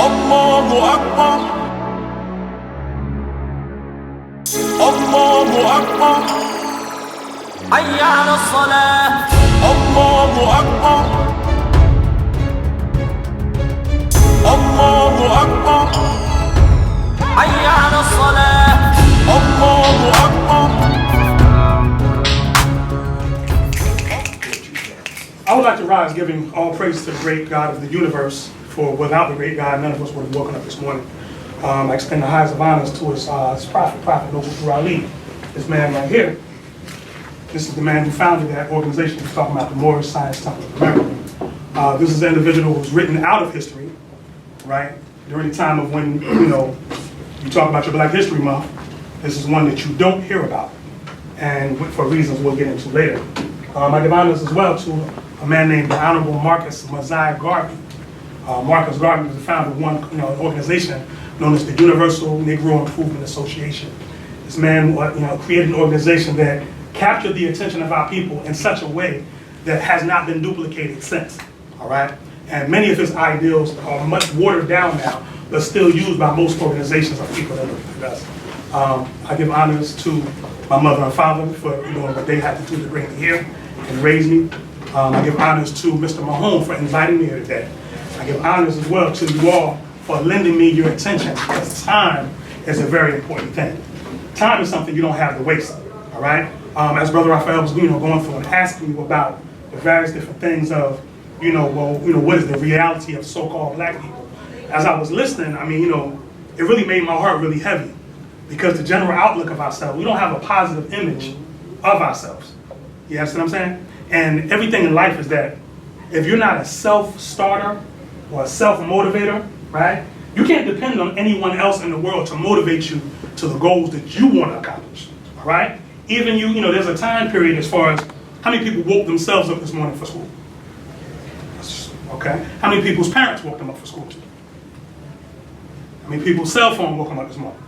Allahu Akbar, Allahu Akbar, Hayya ala salah, Allahu Akbar, Allahu Akbar, Hayya ala salah, Allahu Akbar. I would like to rise giving all praise to the great God of the universe, for without the great God, none of us would have woken up this morning. I extend the highest of honors to his prophet, Noble Heru Ali, this man right here. This is the man who founded that organization we're talking about, the Moorish Science Temple of America. This is an individual who was written out of history, right? During the time of when, you talk about your Black History Month, this is one that you don't hear about, and for reasons we'll get into later. I give honors as well to a man named the Honorable Marcus Mosiah Garvey. Marcus Garvey was the founder of one organization known as the Universal Negro Improvement Association. This man created an organization that captured the attention of our people in such a way that has not been duplicated since, all right? And many of his ideals are much watered down now, but still used by most organizations of people that look like us. I give honors to my mother and father for doing what they had to do to bring me here and raise me. I give honors to Mr. Mahone for inviting me here today. I give honors as well to you all for lending me your attention, because time is a very important thing. Time is something you don't have to waste, all right? As Brother Raphael was going through and asking you about the various different things of, what is the reality of so-called Black people? As I was listening, it really made my heart really heavy, because the general outlook of ourselves, we don't have a positive image of ourselves. You understand what I'm saying? And everything in life is that if you're not a self-starter or a self-motivator, right, you can't depend on anyone else in the world to motivate you to the goals that you want to accomplish, all right? Even there's a time period as far as how many people woke themselves up this morning for school? Okay. How many people's parents woke them up for school? How many people's cell phone woke them up this morning?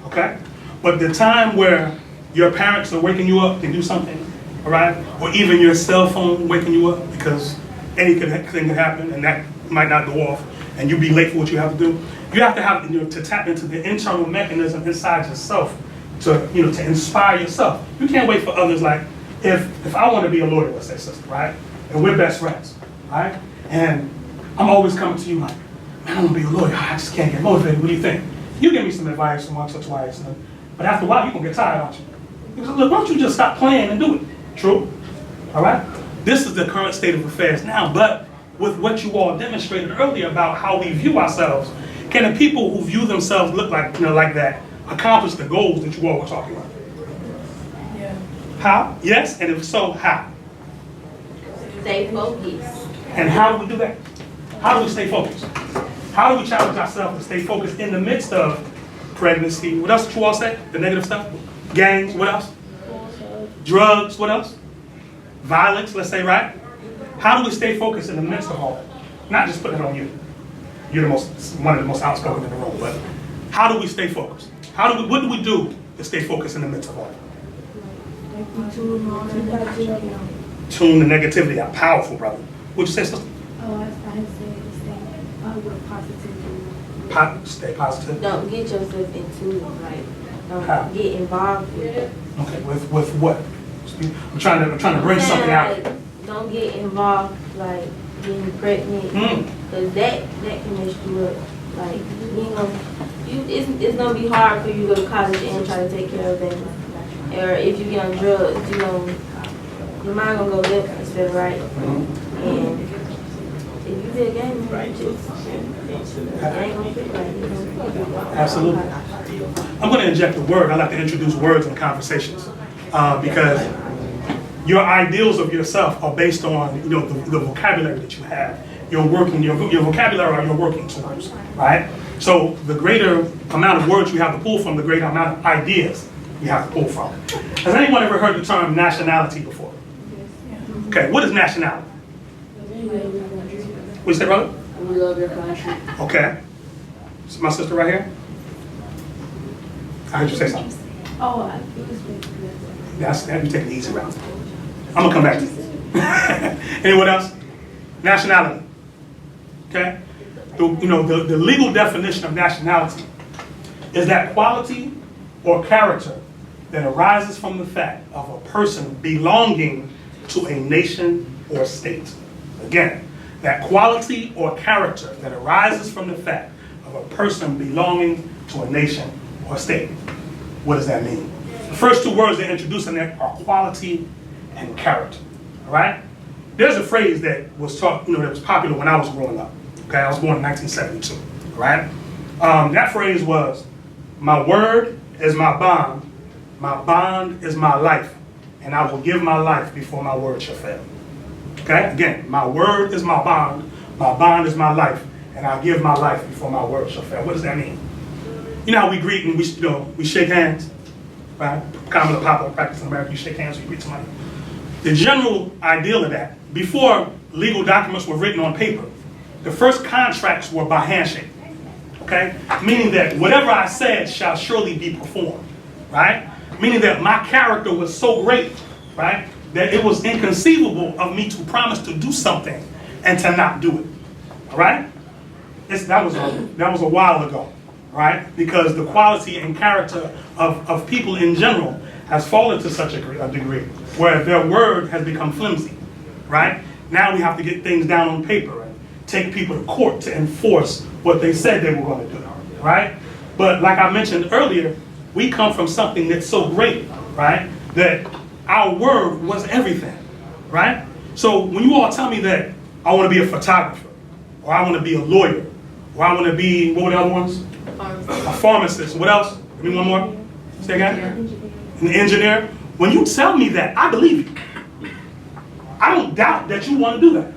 Okay. But the time where your parents are waking you up to do something, all right, or even your cell phone waking you up because anything could happen and that might not go off and you be late for what you have to do, you have to have to tap into the internal mechanism inside yourself to to inspire yourself. You can't wait for others. Like if I want to be a lawyer, let's say, sister, right, and we're best friends, right, and I'm always coming to you like, man, I want to be a lawyer, I just can't get motivated. What do you think? You give me some advice once or twice, but after a while you're gonna get tired, aren't you? You say, look, why don't you just stop playing and do it? True. All right? This is the current state of affairs now, but with what you all demonstrated earlier about how we view ourselves, can the people who view themselves look like like that accomplish the goals that you all were talking about? Yeah. How? Yes, and if so, how? Stay focused. And how do we do that? How do we stay focused? How do we challenge ourselves to stay focused in the midst of pregnancy? What else did you all say? The negative stuff? Gangs, what else? Drugs, what else? Violence, let's say, right? How do we stay focused in the midst of all that? Not just putting it on you. You're one of the most outspoken in the room, but how do we stay focused? What do we do to stay focused in the midst of all that? Tune the negativity out. Powerful, brother. What'd you say, sister? Oh, I said stay with positivity. Stay positive. Don't get yourself into it, like don't How? get involved with it. Okay, with what? I'm trying to bring something out. Don't get involved like getting pregnant, because that can mess you up. Like it's gonna be hard for you to go to college and try to take care of baby. Or if you get on drugs, your mind gonna go left instead of right. And if you be a gamer, it ain't gonna fit right. Absolutely. I'm going to inject a word. I like to introduce words in conversations because your ideals of yourself are based on the vocabulary that you have. Your vocabulary are your working tools, right? So the greater amount of words you have to pull from, the greater amount of ideas you have to pull from. Has anyone ever heard the term nationality before? Okay, what is nationality? What you say, brother? We love your country. Okay. This is my sister right here. I heard you say something. Oh, I think it's good. You take the easy route. I'm gonna come back to you. Anyone else? Nationality. Okay. the legal definition of nationality is that quality or character that arises from the fact of a person belonging to a nation or state. Again, that quality or character that arises from the fact of a person belonging to a nation or state. What does that mean? The first two words they're introducing there are quality and character. All right? There's a phrase that was taught, that was popular when I was growing up. Okay, I was born in 1972. All right? That phrase was, "My word is my bond is my life, and I will give my life before my word shall fail." Okay? Again, my word is my bond is my life, and I'll give my life before my word shall fail. What does that mean? You know how we greet and we shake hands, right? Common popular practice in America, you shake hands when you greet somebody. The general ideal of that, before legal documents were written on paper, the first contracts were by handshake, okay? Meaning that whatever I said shall surely be performed, right? Meaning that my character was so great, right, that it was inconceivable of me to promise to do something and to not do it, all right? That was a while ago, right? Because the quality and character of people in general has fallen to such a degree where their word has become flimsy, right? Now we have to get things down on paper and take people to court to enforce what they said they were going to do, right? But like I mentioned earlier, we come from something that's so great, right, that our word was everything, right? So when you all tell me that I want to be a photographer, or I want to be a lawyer, or I want to be, what were the other ones? A pharmacist. What else? Give me one more. Say again. An engineer. When you tell me that, I believe you. I don't doubt that you want to do that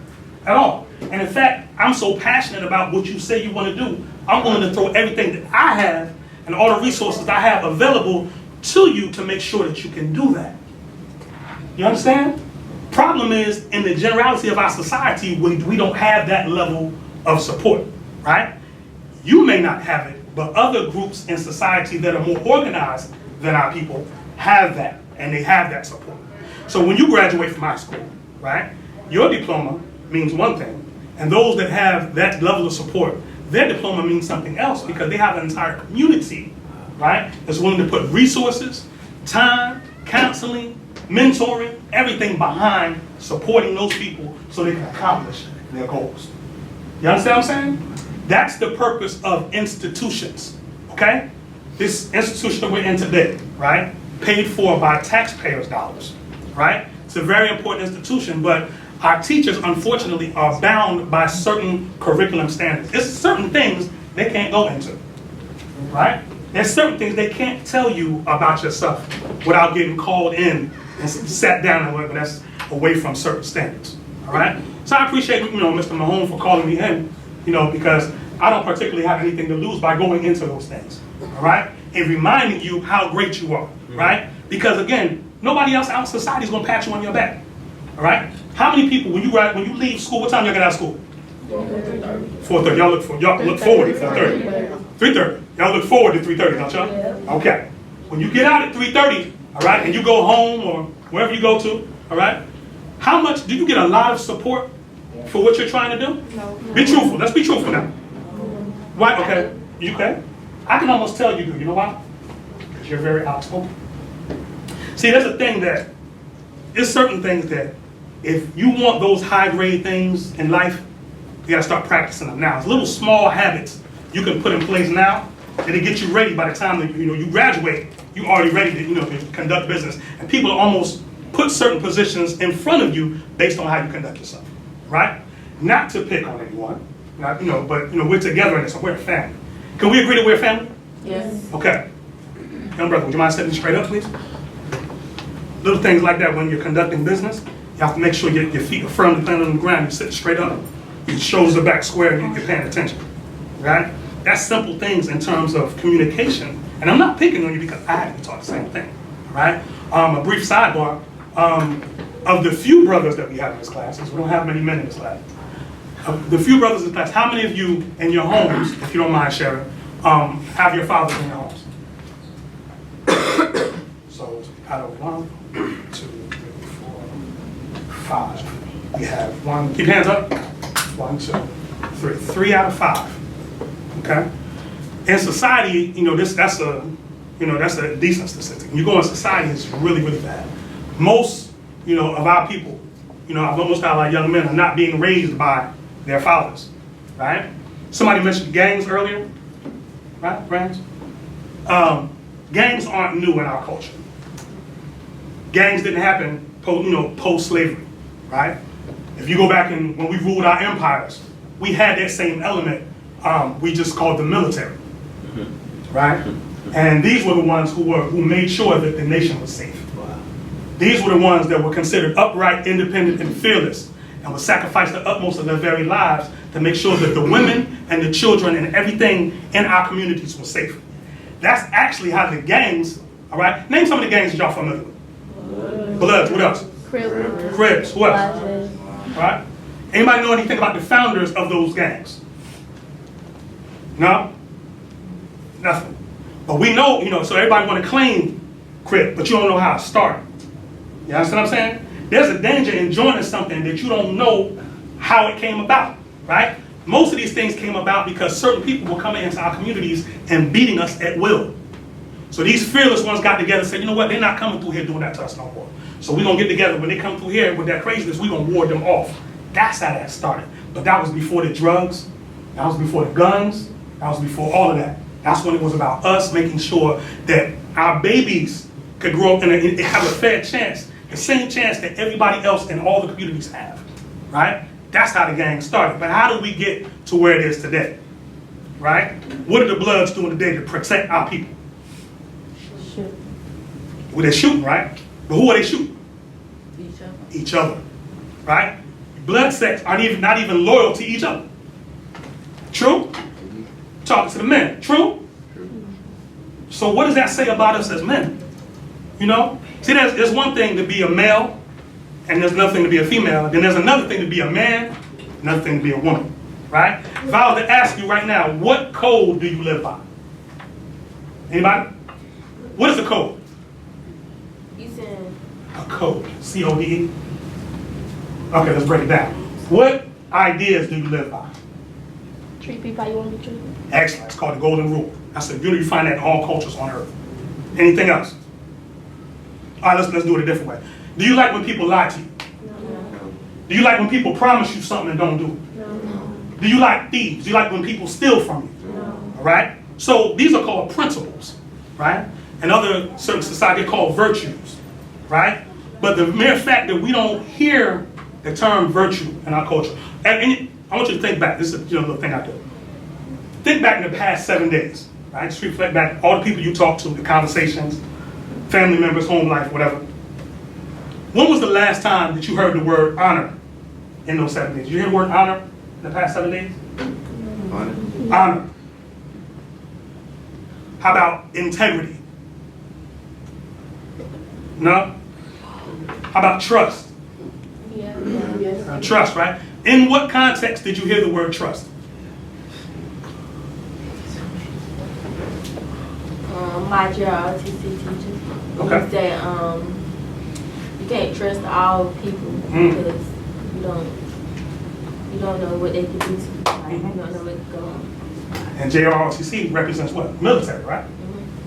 at all. And in fact, I'm so passionate about what you say you want to do, I'm willing to throw everything that I have and all the resources I have available to you to make sure that you can do that. You understand? Problem is, in the generality of our society, we don't have that level of support, right? You may not have it, but other groups in society that are more organized than our people have that, and they have that support. So when you graduate from high school, right, your diploma means one thing, and those that have that level of support, their diploma means something else because they have an entire community, right, that's willing to put resources, time, counseling, mentoring, everything behind supporting those people so they can accomplish their goals. You understand what I'm saying? That's the purpose of institutions, okay? This institution that we're in today, right, paid for by taxpayers' dollars, right? It's a very important institution, but our teachers, unfortunately, are bound by certain curriculum standards. There's certain things they can't go into, right? There's certain things they can't tell you about yourself without getting called in and sat down and whatever. That's away from certain standards, all right? So I appreciate, Mr. Mahone for calling me in, because I don't particularly have anything to lose by going into those things, all right? And reminding you how great you are, right? Because again, nobody else out in society is going to pat you on your back, all right? How many people, when you leave school, what time y'all get out of school? 4:30. Y'all look forward to 4:30. 3:30. Y'all look forward to 3:30, don't y'all? Yeah. Okay. When you get out at 3:30, all right, and you go home or wherever you go to, all right, how much, do you get a lot of support for what you're trying to do? No. Be truthful. Let's be truthful now. Why? Okay. You okay? I can almost tell you do. You know why? Because you're very outspoken. See, there's a thing that, there's certain things that if you want those high grade things in life, you gotta start practicing them now. It's little small habits you can put in place now that'll get you ready by the time that you graduate. You already ready to conduct business, and people almost put certain positions in front of you based on how you conduct yourself, right? Not to pick on anyone, but we're together in this. We're a family. Can we agree that we're a family? Yes. Okay. Young brother, would you mind sitting straight up, please? Little things like that when you're conducting business, you have to make sure your feet are firmly planted on the ground. You're sitting straight up, your shoulders are back square, and you're paying attention, right? That's simple things in terms of communication. And I'm not picking on you because I had to taught the same thing, right? A brief sidebar, of the few brothers that we have in this class, because we don't have many men in this class, the few brothers in the class, how many of you in your homes, if you don't mind sharing, have your fathers in your homes? So out of 1, 2, 3, 4, 5. We have 1, keep your hands up. 1, 2, 3 out of 5. Okay? In society, that's a decent statistic. When you go in society, it's really, really bad. Most, of our people, most of our young men are not being raised by their fathers, right? Somebody mentioned gangs earlier, right, friends? Gangs aren't new in our culture. Gangs didn't happen, post-slavery, right? If you go back and when we ruled our empires, we had that same element. We just called the military, right? And these were the ones who made sure that the nation was safe. These were the ones that were considered upright, independent, and fearless, and would sacrifice the utmost of their very lives to make sure that the women and the children and everything in our communities was safe. That's actually how the gangs, all right? Name some of the gangs that y'all familiar with. Bloods, what else? Crips, who else? All right? Anybody know anything about the founders of those gangs? No? Nothing. But we know, so everybody want to claim Crip, but you don't know how it started. You understand what I'm saying? There's a danger in joining something that you don't know how it came about, right? Most of these things came about because certain people were coming into our communities and beating us at will. So these fearless ones got together and said, you know what, they're not coming through here doing that to us no more. So we're going to get together. When they come through here with that craziness, we're going to ward them off. That's how that started. But that was before the drugs. That was before the guns. That was before all of that. That's when it was about us making sure that our babies could grow up and have a fair chance, the same chance that everybody else in all the communities have, right? That's how the gang started. But how do we get to where it is today, right? What are the Bloods doing today to protect our people? Shoot. Well, they're shooting, right? But who are they shooting? Each other, right? Blood sects are not even loyal to each other. True? Talking to the men. True? So what does that say about us as men? See, there's one thing to be a male, and there's another thing to be a female, and then there's another thing to be a man, another thing to be a woman, right? If I was to ask you right now, what code do you live by? Anybody? What is a code? You said A code. C-O-D-E? Okay, let's break it down. What ideas do you live by? Treat people how you want to be treated. Excellent. It's called the golden rule. That's a unit you find that in all cultures on earth. Anything else? All right, let's do it a different way. Do you like when people lie to you? no. Do you like when people promise you something and don't do it? No. Do you like thieves? Do you like when people steal from you? No. All right? So these are called principles, right? And other certain societies are called virtues, right? But the mere fact that we don't hear the term virtue in our culture, and I want you to think back. This is a little thing I do. Think back in the past 7 days, right? Just reflect back all the people you talked to, the conversations, family members, home life, whatever. When was the last time that you heard the word honor in those 7 days? Did you hear the word honor in the past 7 days? Honor. How about integrity? No? How about trust? Yeah. Trust, right? In what context did you hear the word trust? My ROTC teacher. Okay. He said you can't trust all people because you don't know what they can do to you. Like, you don't know what to go on. And JROTC represents what? Military, right?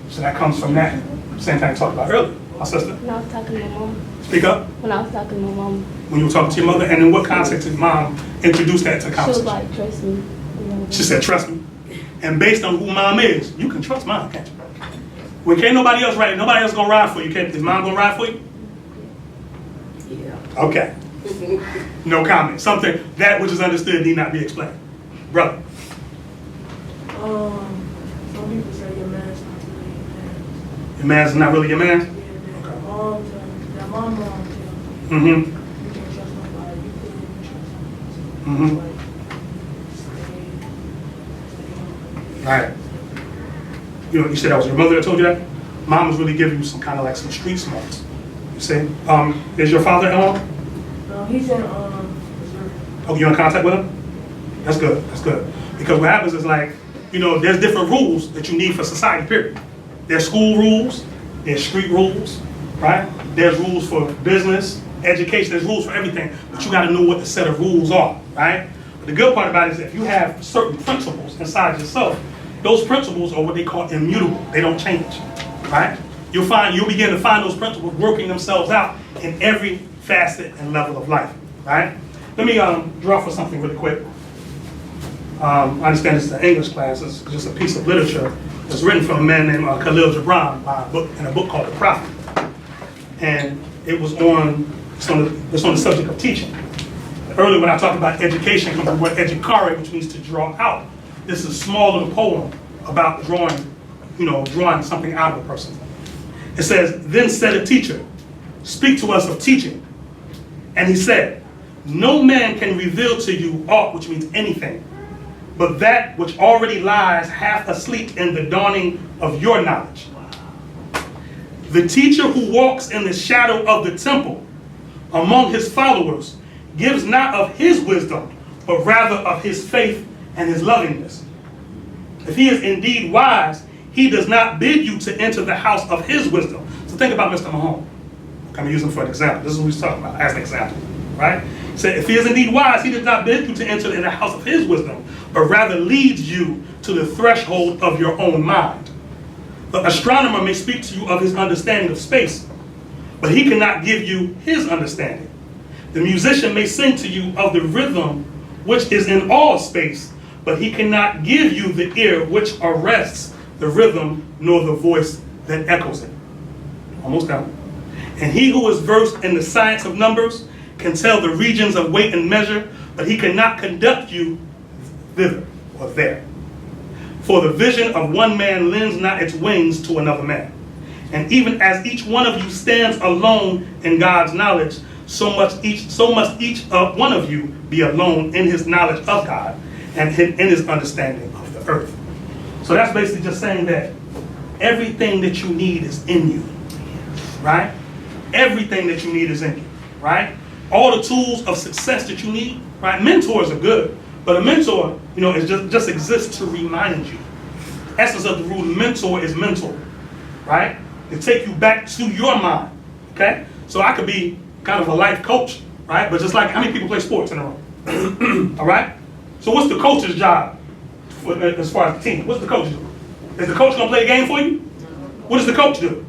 So that comes from that same thing I talked about earlier. My sister, When I was talking to my mom. speak up. When I was talking to my mom, When you were talking to your mother, and in what context did mom introduce that to the she was conversation? like, trust me. She said, trust me. And based on who mom is, you can trust mom, can't you? When can't nobody else gonna ride for you, is mom gonna ride for you? Yeah. Okay. No comment. Something that which is understood need not be explained. Brother. Some people say your man's not really your man. Your man's not really your man? Yeah, their mom tell me, their mom tell me, Mm-hmm. you can't trust nobody, you couldn't trust nobody. Mm-hmm. Right. You said that was your mother that told you that? Mom was really giving you some kind of like some street smarts. You see? Is your father at home? No, he's in Missouri. Oh, you're in contact with him? That's good. That's good. Because what happens is like, there's different rules that you need for society, period. There's school rules, there's street rules, right? There's rules for business, education, there's rules for everything, but you gotta know what the set of rules are, right? The good part about it is if you have certain principles inside yourself, those principles are what they call immutable. They don't change, right? You'll begin to find those principles working themselves out in every facet and level of life, right? Let me draw for something really quick. I understand this is an English class. It's just a piece of literature that's written from a man named Khalil Gibran in a book called The Prophet. And it's on the subject of teaching. Earlier when I talked about education, comes from the word educare, which means to draw out. This is a small little poem about drawing something out of a person. It says, "Then said a teacher, speak to us of teaching. And he said, no man can reveal to you aught," which means anything, "but that which already lies half asleep in the dawning of your knowledge. The teacher who walks in the shadow of the temple among his followers gives not of his wisdom, but rather of his faith and his lovingness. If he is indeed wise, he does not bid you to enter the house of his wisdom." So think about Mr. Mahone. I'm going to use him for an example. This is what he's talking about as an example, right? So if he is indeed wise, he does not bid you to enter in the house of his wisdom, but rather leads you to the threshold of your own mind. The astronomer may speak to you of his understanding of space, but he cannot give you his understanding. The musician may sing to you of the rhythm which is in all space, but he cannot give you the ear which arrests the rhythm, nor the voice that echoes it. Almost done. And he who is versed in the science of numbers can tell the regions of weight and measure, but he cannot conduct you thither or there. For the vision of one man lends not its wings to another man. And even as each one of you stands alone in God's knowledge, so must each one of you be alone in his knowledge of God and in his understanding of the earth. So that's basically just saying that everything that you need is in you, right? Everything that you need is in you, right? All the tools of success that you need, right? Mentors are good, but a mentor, it just exists to remind you. Essence of the rule, mentor is mentor, right? To take you back to your mind, okay? So I could be kind of a life coach, right? But just like how many people play sports in a room, all right? So what's the coach's job as far as the team? What's the coach do? Is the coach gonna play a game for you? What does the coach do?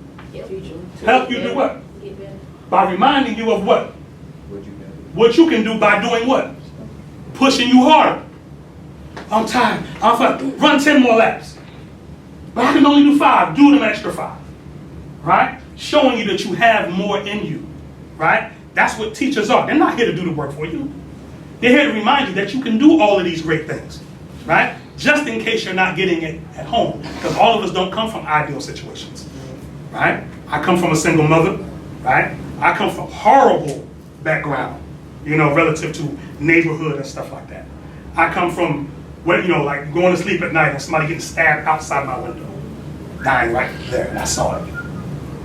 Help you do what? By reminding you of what? What you can do by doing what? Pushing you harder. I'm tired. Run 10 more laps. But I can only do 5. Do them extra 5. Right? Showing you that you have more in you. Right? That's what teachers are. They're not here to do the work for you. They're here to remind you that you can do all of these great things. Right? Just in case you're not getting it at home. Because all of us don't come from ideal situations. Right? I come from a single mother. Right? I come from horrible background, relative to neighborhood and stuff like that. I come from, like going to sleep at night and somebody getting stabbed outside my window, dying right there, and I saw it.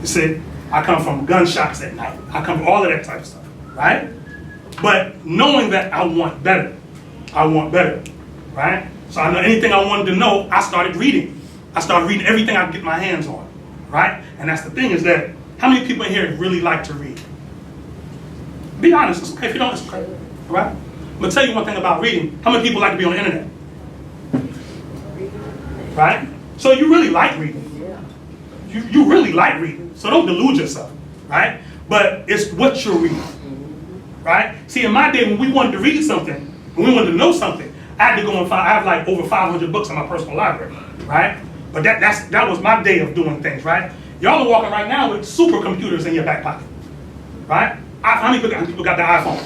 You see, I come from gunshots at night. I come from all of that type of stuff, right? But knowing that I want better, right? So I know anything I wanted to know, I started reading. I started reading everything I could get my hands on, right? And that's the thing is that, how many people in here really like to read? Be honest, it's okay if you don't, it's okay, right? I'm gonna tell you one thing about reading. How many people like to be on the internet? Right? So you really like reading. You really like reading. So don't delude yourself, right? But it's what you're reading, right? See, in my day, when we wanted to read something, when we wanted to know something, I had to go and find, I have like over 500 books in my personal library, right? But that was my day of doing things, right? Y'all are walking right now with supercomputers in your back pocket, right? How many people got the iPhone?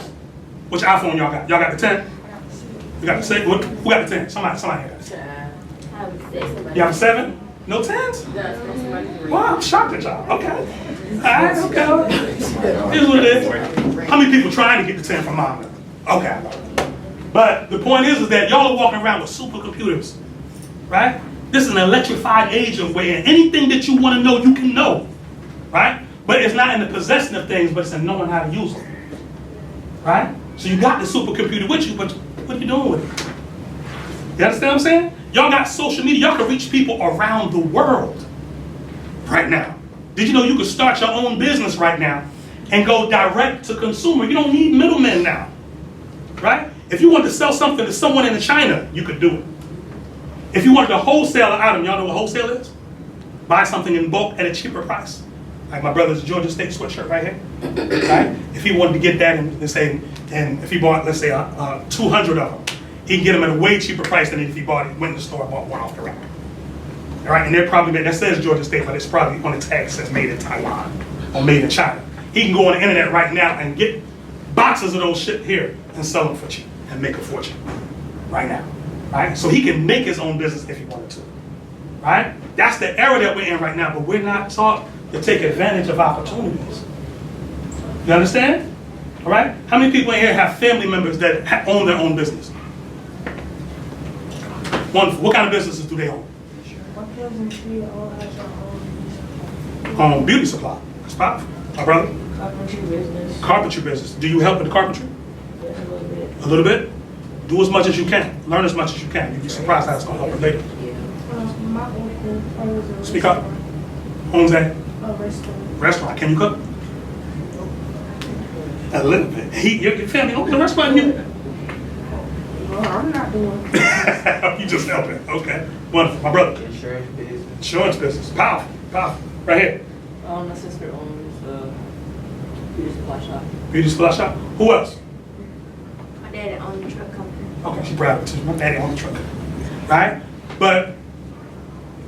Which iPhone y'all got? Y'all got the 10? You got the 6? Who got the 10? Somebody got it. You have a 7? No 10s? Wow, I'm shocked at y'all. Okay. All right, okay. Here's what it is. How many people trying to get the 10 from mom? Okay. But the point is that y'all are walking around with supercomputers, right? This is an electrified age of where anything that you want to know, you can know, right? But it's not in the possession of things, but it's in knowing how to use them, right? So you got the supercomputer with you, but what are you doing with it? You understand what I'm saying? Y'all got social media. Y'all can reach people around the world right now. Did you know you could start your own business right now and go direct to consumer? You don't need middlemen now, right? If you wanted to sell something to someone in China, you could do it. If you wanted to wholesale an item, y'all know what wholesale is? Buy something in bulk at a cheaper price. Like my brother's Georgia State sweatshirt right here, right? If he wanted to get that and if he bought, let's say, 200 of them, he can get them at a way cheaper price than if he went in the store and bought one off the rack. All right, and they're probably made, that says Georgia State, but it's probably on the tag that says made in Taiwan or made in China. He can go on the internet right now and get boxes of those shit here and sell them for cheap and make a fortune right now, right? So he can make his own business if he wanted to, right? That's the era that we're in right now, but we're not taught to take advantage of opportunities. You understand? All right? How many people in here have family members that own their own business? Wonderful. What kind of businesses do they own? My cousin, she all has her own Beauty supply. That's powerful. My brother? carpentry business. Carpentry business. Do you help with the carpentry? Yeah, a little bit. A little bit? Do as much as you can. Learn as much as you can. You'd be surprised how it's going to help you later. My uncle owns a Speak up. Owns a restaurant. restaurant. Can you cook? A little bit. Your family owns a restaurant? No, I'm not doing it. You just helping. Okay. Wonderful. My brother. Insurance business. Insurance business. Powerful. Powerful. Right here. My sister owns a beauty supply shop. Beauty supply shop. Who else? My daddy owned the truck company. Okay, she bragging too. My daddy on the truck. Right? But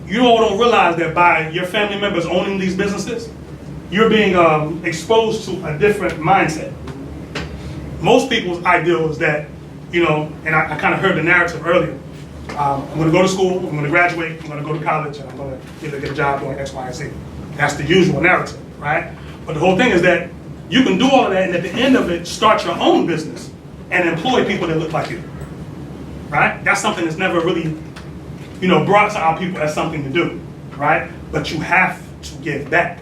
you all don't realize that by your family members owning these businesses, you're being exposed to a different mindset. Most people's ideal is that, you know, and I kind of heard the narrative earlier. I'm going to go to school, I'm going to graduate, I'm going to go to college, and I'm going to either get a job doing X, Y, and Z. That's the usual narrative, right? But the whole thing is that you can do all of that, and at the end of it, start your own business and employ people that look like you, right? That's something that's never really, you know, brought to our people as something to do, right? But you have to give back.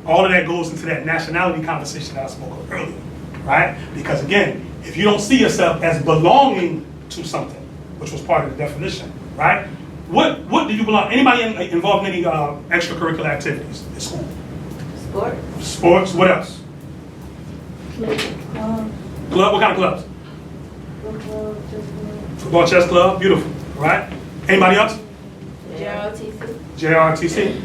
All of that goes into that nationality conversation that I spoke of earlier, right? Because again, if you don't see yourself as belonging to something, which was part of the definition, right? What do you belong? Anybody involved in any extracurricular activities at school? Sport. Sports. What else? Club. What kind of clubs? Football, chess club. Beautiful. Right? Anybody else? JROTC. JRTC.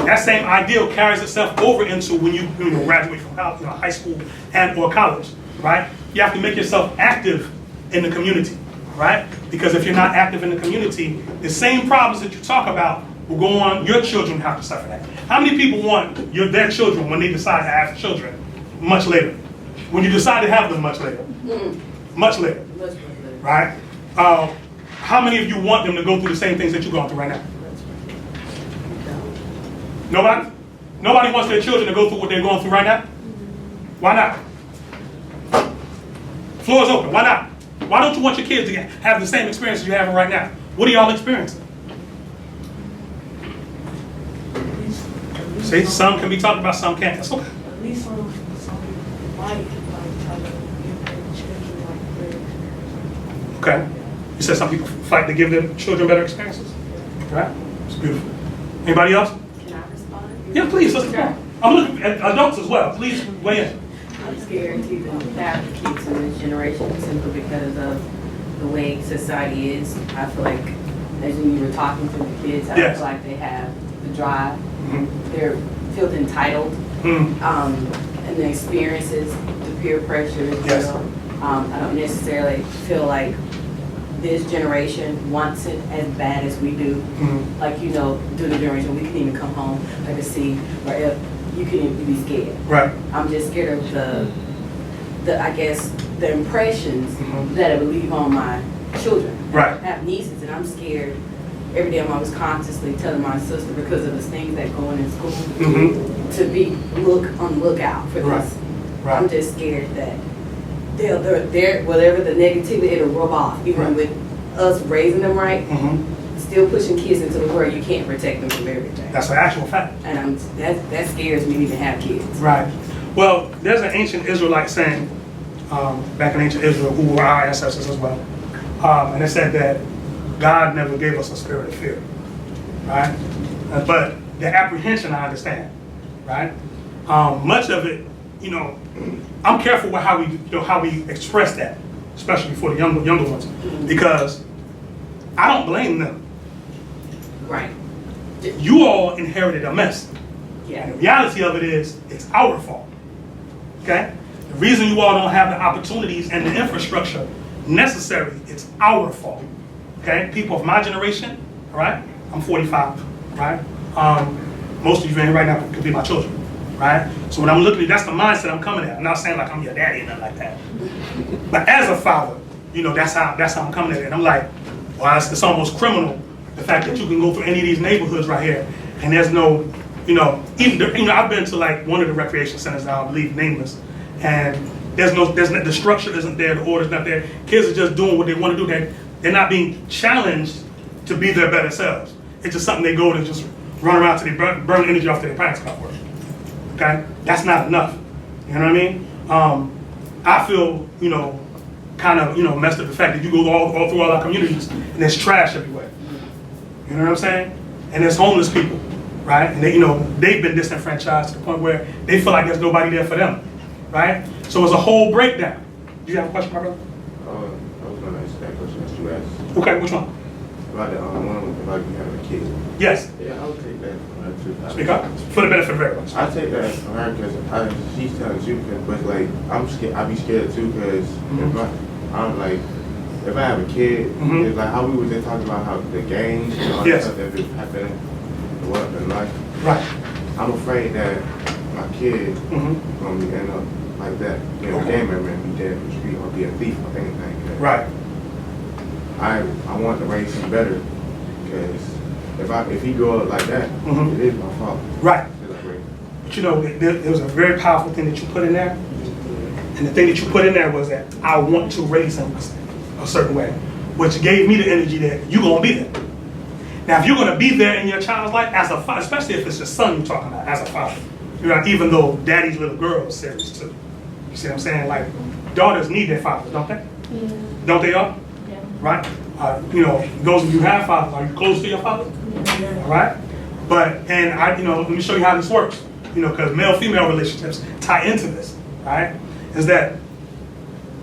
That same ideal carries itself over into when you graduate from college, high school and or college, right? You have to make yourself active in the community, right? Because if you're not active in the community, the same problems that you talk about will go on. Your children have to suffer that. How many people want their children when they decide to have children much later? When you decide to have them much later? Much later, right? How many of you want them to go through the same things that you're going through right now? Nobody? Nobody wants their children to go through what they're going through right now? Why not? Floor is open. Why not? Why don't you want your kids to have the same experiences you're having right now? What are y'all experiencing? See, some can be talked about, some can't. That's okay. At least some might try to give their children better experiences. Okay. You said some people fight to give their children better experiences? Right? It's beautiful. Anybody else? Can I respond? Yeah, please. Sure. I'm looking at adults as well. Please weigh in. I'm scared to have kids in this generation simply because of the way society is. I feel like, as you were talking to the kids, I Yes. feel like they have the drive. Mhm. They feel entitled. Mm. And the experiences, the peer pressure as Yes. well. I don't necessarily feel like this generation wants it as bad as we do. Mhm. Like, you know, through the generation, we can even come home, like to see, or if you can even be scared. Right. I'm just scared of the I guess, the impressions Mhm. that I would leave on my children. Right. I have nieces, and I'm scared. Every day I'm always consciously telling my sister, because of the things that go on in school, Mhm. to be on the lookout for Right. this. Right. I'm just scared that they're whatever the negativity, it'll rub off. Even Right. with us raising them right, Mhm. still pushing kids into the world, you can't protect them from everything. That's an actual fact. And that scares me to even have kids. Right. Well, there's an ancient Israelite saying, back in ancient Israel, who were our ancestors as well, and it said that God never gave us a spirit of fear, right? But the apprehension, I understand, right? Much of it, I'm careful with how we express that, especially for the younger ones, because I don't blame them. Right. You all inherited a mess. Yeah. And the reality of it is, it's our fault. Okay? The reason you all don't have the opportunities and the infrastructure necessary, it's our fault. Okay? People of my generation, all right? I'm 45, right? Most of you in here right now could be my children, right? So when I'm looking at, that's the mindset I'm coming at. I'm not saying like I'm your daddy or nothing like that. But as a father, you know, that's how I'm coming at it. And I'm like, well, it's almost criminal, the fact that you can go through any of these neighborhoods right here, and there's no, you know, I've been to like one of the recreation centers that I believe nameless, and the structure isn't there, the order's not there. Kids are just doing what they want to do. They're not being challenged to be their better selves. It's just something they go to just run around till they burn energy off to their parents' car for. Okay? That's not enough. You know what I mean? I feel, you know, kind of, you know, messed up the fact that you go all through all our communities and there's trash everywhere. You know what I'm saying? And there's homeless people, right? And they, you know, they've been disenfranchised to the point where they feel like there's nobody there for them, right? So it's a whole breakdown. Do you have a question, my brother? I was going to ask that question that you asked. Okay, which one? About the one about you having a kid. Yes. Yeah, I would take that from her too. Speak up. For the benefit of everyone. I take that from her because she's telling you, but like I'm scared. I be scared too because if I have a kid, it's like how we were just talking about how the games and all that stuff that is happening in life. Right. I'm afraid that my kid gonna be end up like that. You know, game member and be dead in the street or be a thief or anything. Right. I want to raise him better because if he grow up like that, it is my fault. Right. But you know, there was a very powerful thing that you put in there, and the thing that you put in there was that I want to raise him a certain way, which gave me the energy that you're gonna be there. Now, if you're gonna be there in your child's life as a father, especially if it's your son you're talking about as a father, you know, even though Daddy's Little Girl is serious too. You see what I'm saying? Like, daughters need their fathers, don't they? Yeah. Don't they all? Yeah. Right? You know, those of you who have fathers, are you close to your father? Yeah. All right? But, you know, let me show you how this works. You know, because male-female relationships tie into this, right? Is that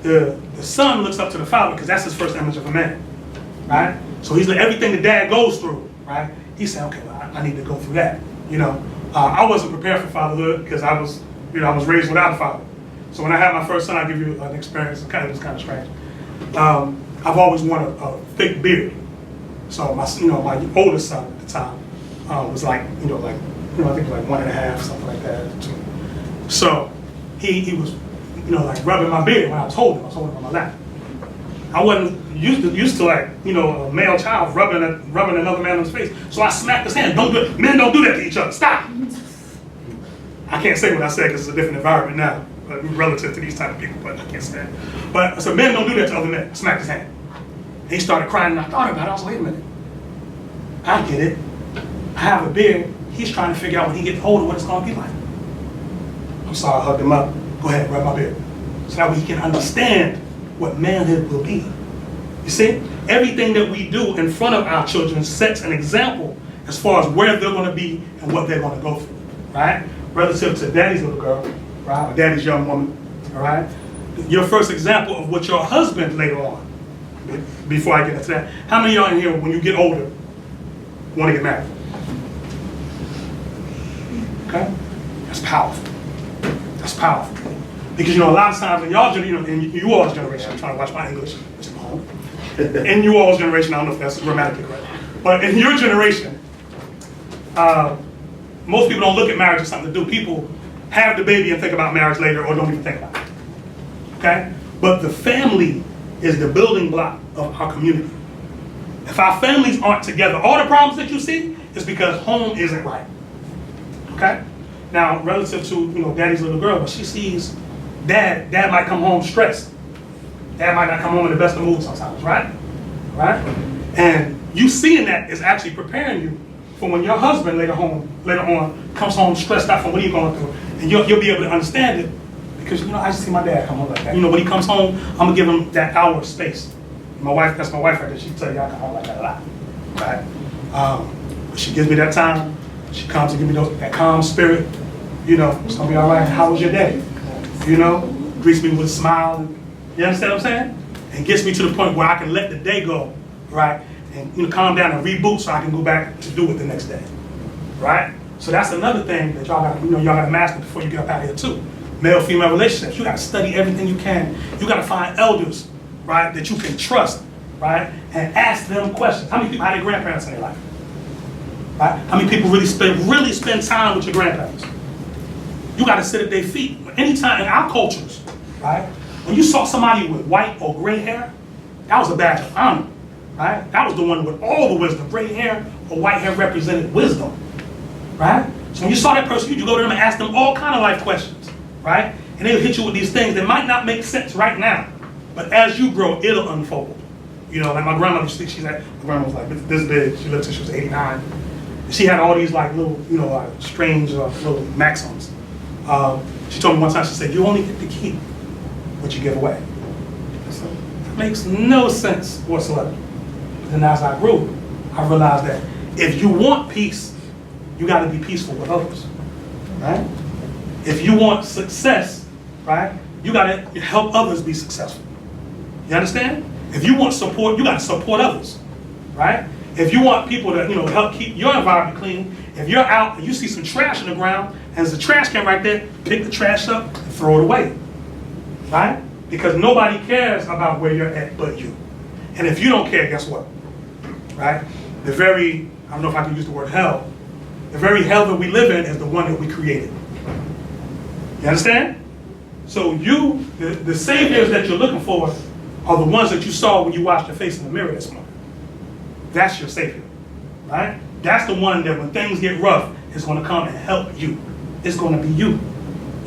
the son looks up to the father because that's his first image of a man, right? So he's like, everything the dad goes through, right? He said, okay, well, I need to go through that. You know, I wasn't prepared for fatherhood because I was raised without a father. So when I had my first son, I'll give you an experience. It was kind of strange. I've always wanted a thick beard. So my oldest son at the time was like, I think like 1.5, something like that. 2. So he was, like rubbing my beard when I was holding him on my lap. I wasn't used to like, a male child rubbing another man on his face. So I smacked his hand. Don't do it. Men don't do that to each other. Stop. I can't say what I said because it's a different environment now, relative to these type of people, but I can't say that. But I said, men don't do that to other men. I smacked his hand. And he started crying, and I thought about it. I was like, wait a minute. I get it. I have a beard. He's trying to figure out when he gets older what it's going to be like. I'm sorry, I hugged him up. Go ahead, rub my beard. So that way he can understand what manhood will be. You see? Everything that we do in front of our children sets an example as far as where they're going to be and what they're going to go through, right? Relative to daddy's little girl, right? Or daddy's young woman, all right? Your first example of what your husband later on, before I get into that, how many of y'all in here, when you get older, want to get married? Okay? That's powerful. That's powerful. Because, a lot of times in y'all, in you all's generation, I'm trying to watch my English, which is home. In you all's generation, I don't know if that's grammatically correct, but in your generation, most people don't look at marriage as something to do. People have the baby and think about marriage later or don't even think about it. Okay? But the family is the building block of our community. If our families aren't together, all the problems that you see is because home isn't right. Okay? Now, relative to, daddy's little girl, but she sees dad might come home stressed. Dad might not come home in the best of moods sometimes, right? Right? And you seeing that is actually preparing you for when your husband later on comes home stressed out from what he's going through. And you'll be able to understand it because, I see my dad come home like that. When he comes home, I'm going to give him that hour of space. That's my wife right there. She'll tell you I come home like that a lot, right? She gives me that time. She comes to give me that calm spirit. It's going to be all right. How was your day? Greets me with a smile. You understand what I'm saying? and gets me to the point where I can let the day go, right? And calm down and reboot so I can go back to do it the next day, right? So that's another thing that y'all gotta, y'all gotta master before you get up out of here too. Male-female relationships, you gotta study everything you can. You gotta find elders, right, that you can trust, right? And ask them questions. How many people had their grandparents in their life? Right? How many people really spend time with your grandparents? You gotta sit at their feet. Anytime in our cultures, right? When you saw somebody with white or gray hair, that was a badge of honor, right? That was the one with all the wisdom. Gray hair or white hair represented wisdom, right? So when you saw that person, you go to them and ask them all kind of life questions, right? And they'll hit you with these things that might not make sense right now, but as you grow, it'll unfold. Like my grandmother, my grandma was like this big. She lived till she was 89. She had all these like little, strange little maxims. She told me one time, she said, you only get to keep what you give away. So that makes no sense whatsoever. But then as I grew, I realized that if you want peace, you got to be peaceful with others, right? If you want success, right, you got to help others be successful. You understand? If you want support, you got to support others, right? If you want people to, help keep your environment clean, if you're out and you see some trash on the ground and there's a trash can right there, pick the trash up and throw it away, right? Because nobody cares about where you're at but you. And if you don't care, guess what, right? I don't know if I can use the word hell, the very hell that we live in is the one that we created. You understand? So the saviors that you're looking for are the ones that you saw when you washed your face in the mirror this morning. That's your savior, right? That's the one that when things get rough, is going to come and help you. It's going to be you.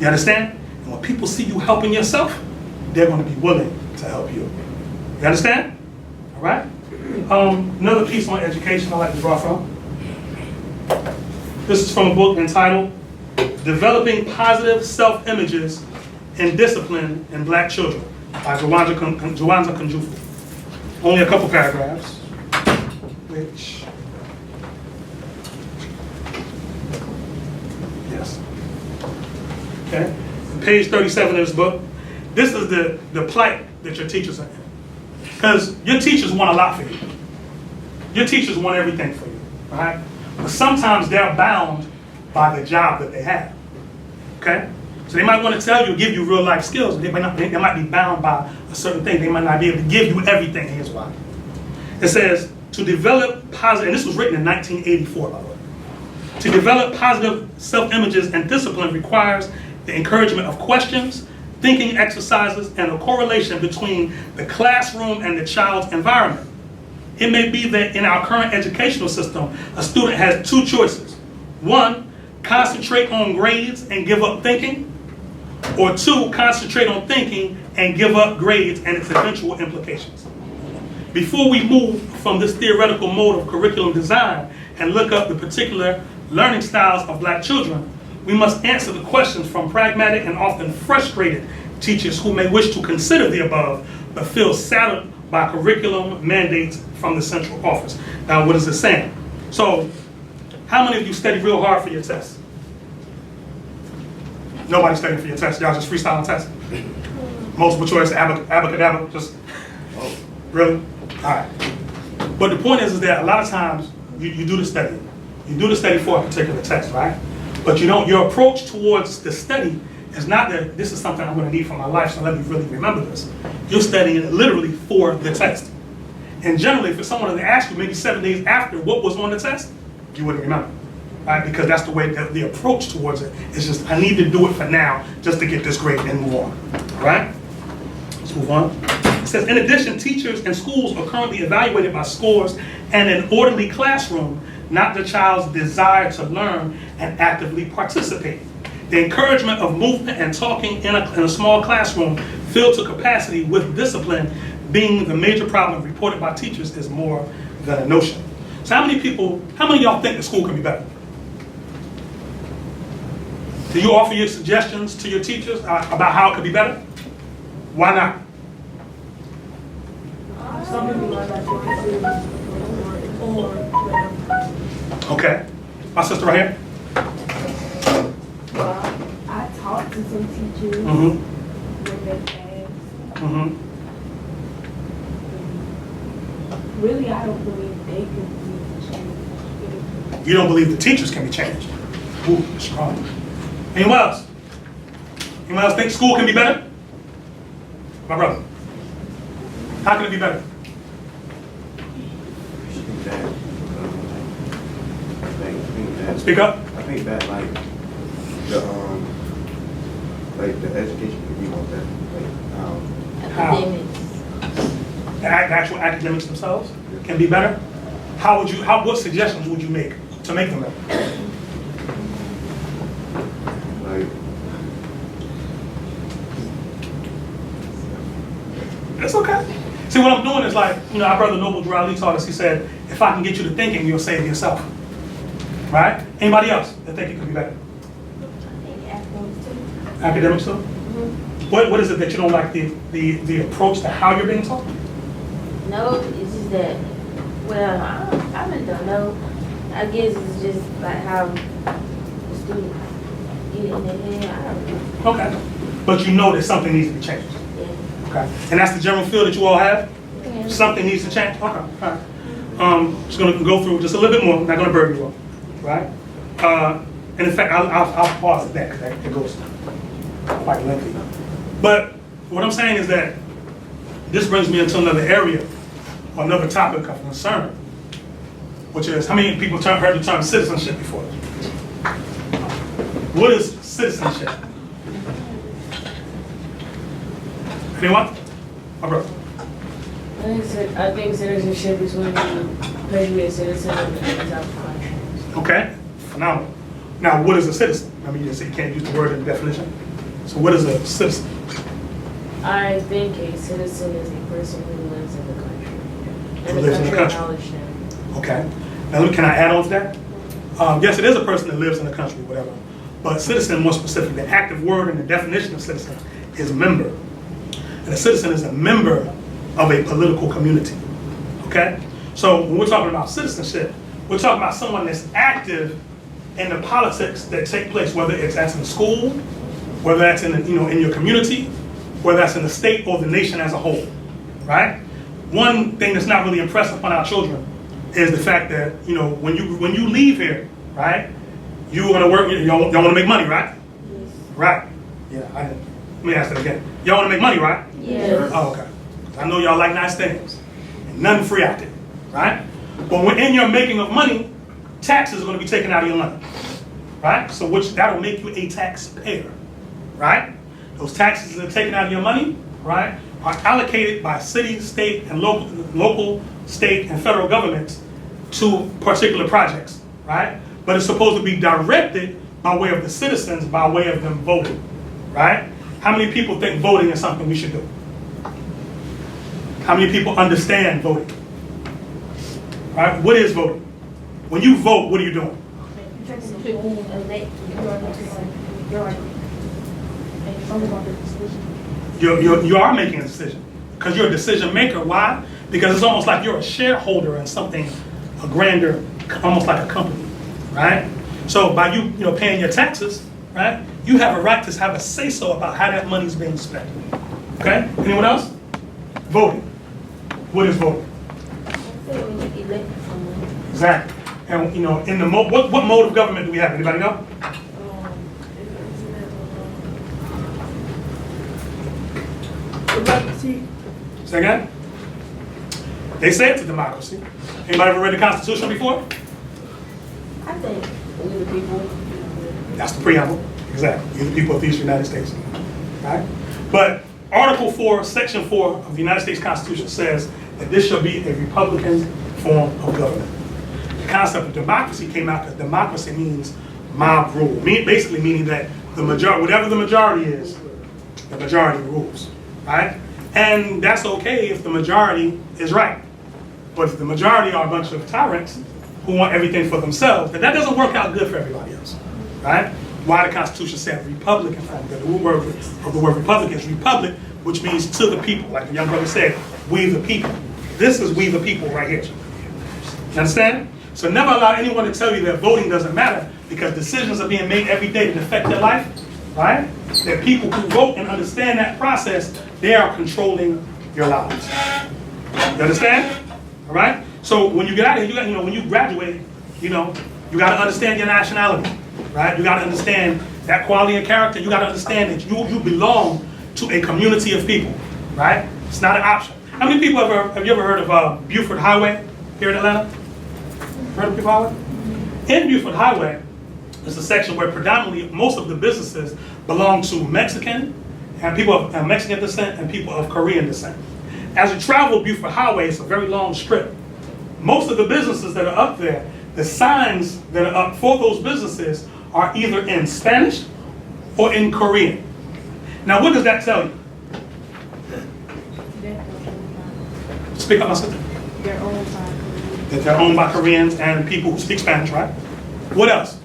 You understand? And when people see you helping yourself, they're going to be willing to help you. You understand? All right? Another piece on education I like to draw from. This is from a book entitled Developing Positive Self-Images and Discipline in Black Children by Jawanza Kunjufu. Only a couple paragraphs. Yes. Okay. Page 37 of this book. This is the plight that your teachers are in. Because your teachers want a lot for you. Your teachers want everything for you, right? But sometimes they're bound by the job that they have. Okay? So they might want to tell you, give you real life skills, but they might be bound by a certain thing. They might not be able to give you everything. Here's why. It says, to develop positive, and this was written in 1984, by the way. To develop positive self-images and discipline requires the encouragement of questions, thinking exercises, and a correlation between the classroom and the child's environment. It may be that in our current educational system, a student has two choices. One, concentrate on grades and give up thinking, or two, concentrate on thinking and give up grades and its eventual implications. Before we move from this theoretical mode of curriculum design and look up the particular learning styles of Black children, we must answer the questions from pragmatic and often frustrated teachers who may wish to consider the above, but feel saddled by curriculum mandates from the central office. Now, what is it saying? So, how many of you study real hard for your test? Nobody studying for your test. Y'all just freestyling tests? Multiple choice, abacadabra, just, really? All right. But the point is that a lot of times you do the study. You do the study for a particular test, right? But your approach towards the study is not that this is something I'm going to need for my life, so let me really remember this. You're studying it literally for the test. And generally, if someone had asked you maybe 7 days after what was on the test, you wouldn't remember, right? Because that's the way the approach towards it is just, I need to do it for now just to get this grade and move on, right? Let's move on. It says, in addition, teachers and schools are currently evaluated by scores and an orderly classroom, not the child's desire to learn and actively participate. The encouragement of movement and talking in a small classroom filled to capacity with discipline being the major problem reported by teachers is more than a notion. So how many of y'all think the school can be better? Do you offer your suggestions to your teachers about how it could be better? Why not? Some people might not take or Okay. My sister right here. well, I talked to some teachers Mm-hmm. when they asked. Mm-hmm. Really, I don't believe they can be changed. You don't believe the teachers can be changed. Ooh, strong. Anyone else? Anyone else think school can be better? My brother. How can it be better? Speak up. I think that like the education could be more better. How? Academics. The actual academics themselves can be better. What suggestions would you make to make them better? Like, It's okay. See, what I'm doing is like, our brother Noble Drew Ali taught us, he said, if I can get you to thinking, you'll save yourself. Right? Anybody else that think it could be better? I think academics too. Academics too? What is it that you don't like the approach to how you're being taught? No, it's just that, well, I really don't know. I guess it's just like how the students get in their head. I don't know. Okay. But you know that something needs to be changed. Yeah. Okay. And that's the general feel that you all have? Yeah. Something needs to change? Okay. All right. Just going to go through just a little bit more. I'm not going to burden you all. Right? And in fact, I'll pause at that because it goes quite lengthy. But what I'm saying is that this brings me into another area, or another topic of concern, which is, how many people heard the term citizenship before? What is citizenship? Anyone? My brother. I think citizenship is when you pledge to be a citizen of the country. Okay, phenomenal. Now, what is a citizen? I mean, you can't use the word in the definition. So what is a citizen? I think a citizen is a person who lives in the country. Who And lives in the country. acknowledge them. Okay. Now, can I add on to that? Yes, it is a person that lives in the country, whatever. But citizen, more specific, the active word in the definition of citizen is member. And a citizen is a member of a political community. Okay? So when we're talking about citizenship, we're talking about someone that's active in the politics that take place, whether that's in school, whether that's in in your community, whether that's in the state or the nation as a whole. Right? One thing that's not really impressed upon our children is the fact that when you leave here, right, you want to work. Y'all want to make money, right? Yes. Right. Yeah. Let me ask that again. Y'all want to make money, right? Yes. Oh, okay. I know y'all like nice things, and nothing free out there, right? But when in your making of money, taxes are going to be taken out of your money, right? So that'll make you a taxpayer, right? Those taxes that are taken out of your money, right, are allocated by city, state, and local, state, and federal governments to particular projects, right? But it's supposed to be directed by way of the citizens, by way of them voting, right? How many people think voting is something we should do? How many people understand voting? Right? What is voting? When you vote, what are you doing? You are making a decision because you're a decision maker. Why? Because it's almost like you're a shareholder in something, a grander, almost like a company, right? So by you paying your taxes, right, you have a right to have a say-so about how that money is being spent. Okay? Anyone else? Voting. What is voting? Exactly. And in the what mode of government do we have? Anybody know? Democracy. Say again? They say it's a democracy. Anybody ever read the Constitution before? I think We the people. That's the preamble. Exactly. You're the people of these United States. Right? But Article 4, Section 4 of the United States Constitution says that this shall be a Republican form of government. The concept of democracy came out because democracy means mob rule. Basically meaning that the majority, whatever the majority is, the majority rules. Right? And that's okay if the majority is right. But if the majority are a bunch of tyrants who want everything for themselves, then that doesn't work out good for everybody else. Right? Why the Constitution said Republican form? Because the word of the word Republican is republic, which means to the people. Like the young brother said, we the people. This is we the people right here. You understand? So never allow anyone to tell you that voting doesn't matter because decisions are being made every day that affect their life, right? That people who vote and understand that process, they are controlling your lives. You understand? All All right? So when you get out of here, when you graduate, you got to understand your nationality, right? You got to understand that quality and character. You got to understand that you belong to a community of people, right? It's not an option. How many people have you ever heard of Buford Highway here in Atlanta? Heard of Buford Highway? In Buford Highway is a section where predominantly most of the businesses belong to Mexican and people of Mexican descent and people of Korean descent. As you travel Buford Highway, it's a very long strip. Most of the businesses that are up there, the signs that are up for those businesses are either in Spanish or in Korean. Now, what does that tell you? Speak up, my sister. They're owned by Koreans. That they're owned by Koreans and people who speak Spanish, right? What else?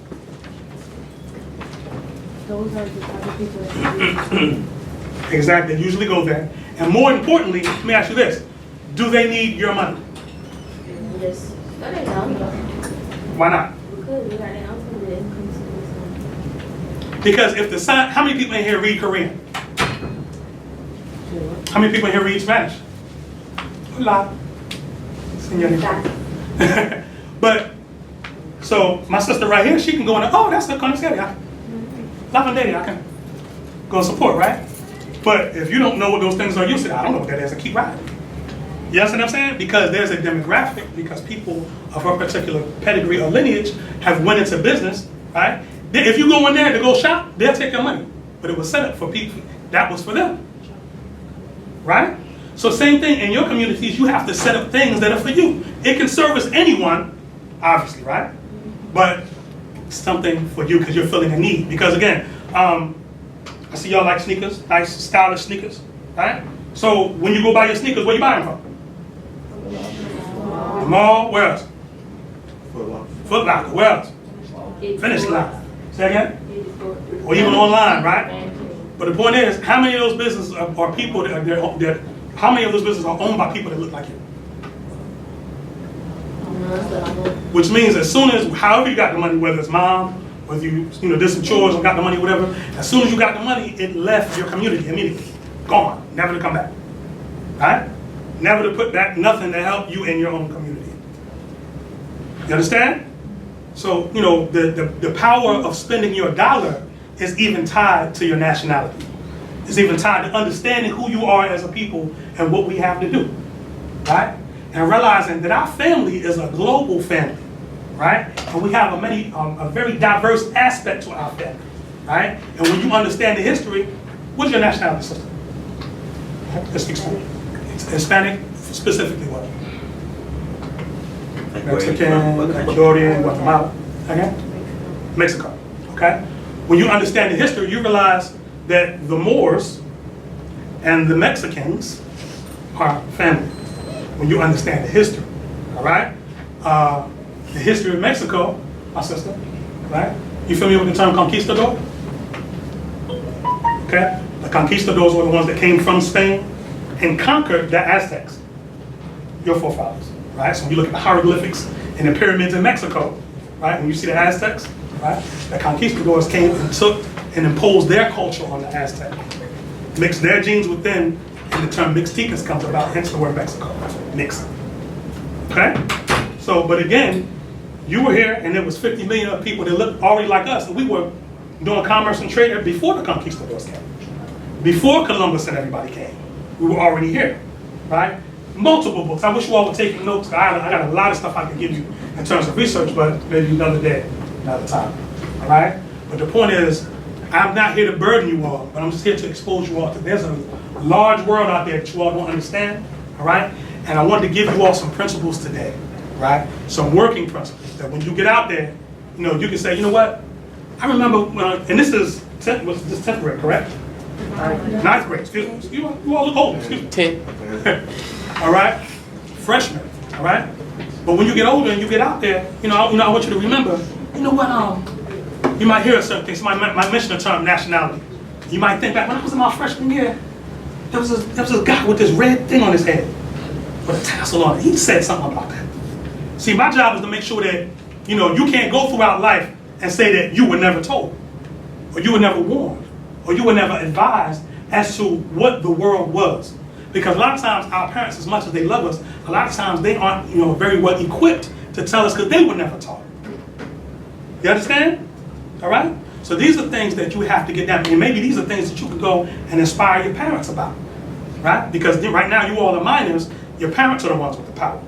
Those are the type of people that Exactly, they usually go there. And more importantly, let me ask you this. Do they need your money? Yes. No, they don't. Why not? Because we got their own family that comes to this. Because if the sign, how many people in here read Korean? How many people in here read Spanish? A lot. Señorita. But, so my sister right here, she can go in there, oh, that's the conoceria. Lavanderia, I can go support, right? But if you don't know what those things are, you say, I don't know what that is, and keep riding. You understand what I'm saying? Because there's a demographic, because people of a particular pedigree or lineage have went into business, right? If you go in there to go shop, they'll take your money. But it was set up for people. That was for them. Right? So same thing in your communities, you have to set up things that are for you. It can service anyone, obviously, right? But something for you because you're feeling a need. Because again, I see y'all like sneakers, nice stylish sneakers, right? So when you go buy your sneakers, where you buying from? The mall, where else? Foot Locker, where else? Finish Line. Say again? Or even online, right? But the point is, how many of those businesses are people that how many of those businesses are owned by people that look like you? Which means as soon as, however you got the money, whether it's mom, whether you did some chores and got the money, whatever, as soon as you got the money, it left your community immediately. Gone, never to come back. Right? Never to put back nothing to help you in your own community. You understand? So, the power of spending your dollar is even tied to your nationality. It's even tied to understanding who you are as a people and what we have to do. Right? And realizing that our family is a global family. Right? And we have a very diverse aspect to our family. Right? And when you understand the history, what's your nationality system? Let's speak Spanish. Hispanic, specifically what? Mexican, Ecuadorian, Guatemala. Okay? Mexico. Okay? When you understand the history, you realize that the Moors and the Mexicans are family. When you understand the history. All right? The history of Mexico, my sister, right? You familiar with the term conquistador? Okay? The conquistadors were the ones that came from Spain and conquered the Aztecs, your forefathers, right? So when you look at the hieroglyphics and the pyramids in Mexico, right? When you see the Aztecs, right? The conquistadors came and took and imposed their culture on the Aztec, mixed their genes with them, and the term mixtecas comes about, hence the word Mexico, mixed. Okay? So, but again, you were here and there was 50 million of people that looked already like us, and we were doing commerce and trade before the conquistadors came. Before Columbus and everybody came. We were already here, right? Multiple books. I wish you all were taking notes. I got a lot of stuff I can give you in terms of research, but maybe another day, another time, all right? But the point is, I'm not here to burden you all, but I'm just here to expose you all to, there's a large world out there that you all don't understand, all right? And I wanted to give you all some principles today, right? Some working principles that when you get out there, you can say, you know what? I remember, and this is 10th grade, correct? 9th grade, excuse me. You all look old, excuse me. 10. All right? Freshman, all right? But when you get older and you get out there, I want you to remember, you know what, you might hear a certain thing. Somebody might mention the term nationality. You might think back, when I was in my freshman year, there was a guy with this red thing on his head with a tassel on it. He said something about that. See, my job is to make sure that, you can't go throughout life and say that you were never told, or you were never warned, or you were never advised as to what the world was. Because a lot of times our parents, as much as they love us, a lot of times they aren't, very well equipped to tell us because they were never taught. You understand? All right? So these are things that you have to get down. And maybe these are things that you could go and inspire your parents about. Right? Because right now you all are minors, your parents are the ones with the power.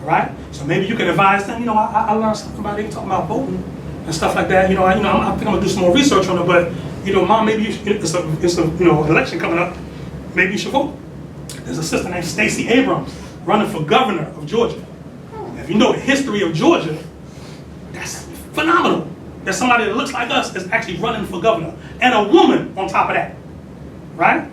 All right? So maybe you can advise them, I learned something about it, talking about voting and stuff like that. I think I'm gonna do some more research on it, but Mom, maybe it's a election coming up. Maybe you should vote. There's a sister named Stacey Abrams running for governor of Georgia. If you know the history of Georgia, that's phenomenal. There's somebody that looks like us that's actually running for governor. And a woman on top of that, right?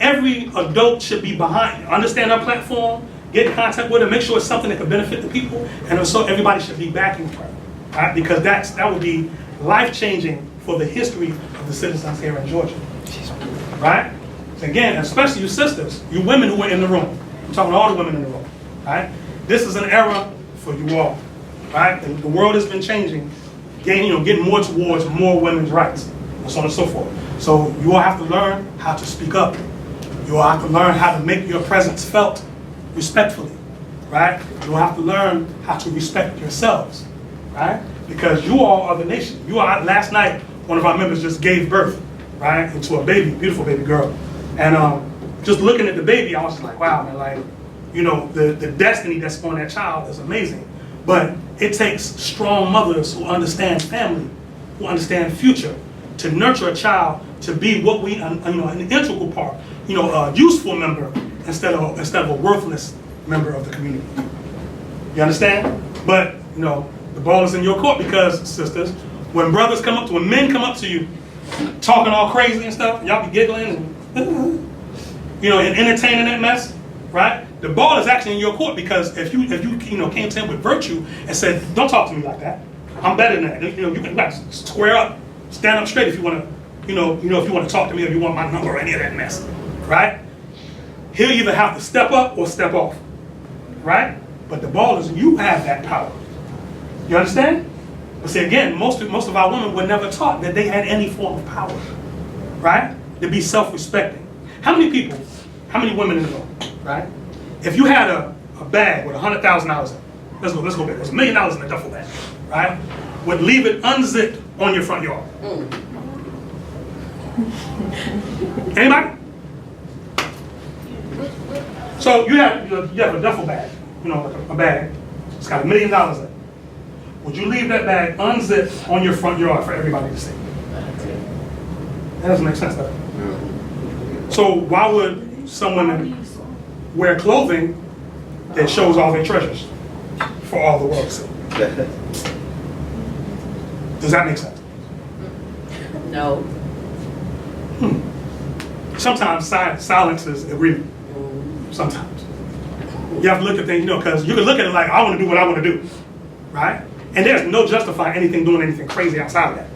Every adult should be behind it. Understand our platform, get in contact with her, make sure it's something that can benefit the people, and so everybody should be backing her, right? Because that would be life-changing for the history of the citizens here in Georgia, right? Again, especially you sisters, you women who are in the room. I'm talking to all the women in the room, right? This is an era for you all, right? And the world has been changing, getting more towards more women's rights, and so on and so forth. So you all have to learn how to speak up. You all have to learn how to make your presence felt respectfully, right? You all have to learn how to respect yourselves, right? Because you all are the nation. Last night, one of our members just gave birth, right, into a baby, beautiful baby girl. And just looking at the baby, I was just like, wow, man, the destiny that's on that child is amazing. But it takes strong mothers who understand family, who understand future, to nurture a child to be what we, an integral part, a useful member instead of a worthless member of the community. You understand? But, the ball is in your court because, sisters, when men come up to you, talking all crazy and stuff, y'all be giggling and, and entertaining that mess, right? The ball is actually in your court because if you came to him with virtue and said, don't talk to me like that, I'm better than that. You can square up, stand up straight if you want to, if you want to talk to me or you want my number or any of that mess, right? He'll either have to step up or step off, right? But the ball is, you have that power. You understand? But see, again, most of our women were never taught that they had any form of power, right? To be self-respecting. How many women in the room, right? If you had a bag with $100,000 in it, let's go big. There's $1 million in a duffel bag, right? Would leave it unzipped on your front yard. Anybody? So you have a duffel bag, a bag. It's got $1 million in it. Would you leave that bag unzipped on your front yard for everybody to see? That doesn't make sense, does it? So why would some women wear clothing that shows all their treasures for all the world to see? Does that make sense? No. Sometimes silence is agreement. Sometimes. You have to look at things, because you can look at it like, I want to do what I want to do, right? And there's no justifying doing anything crazy outside of that.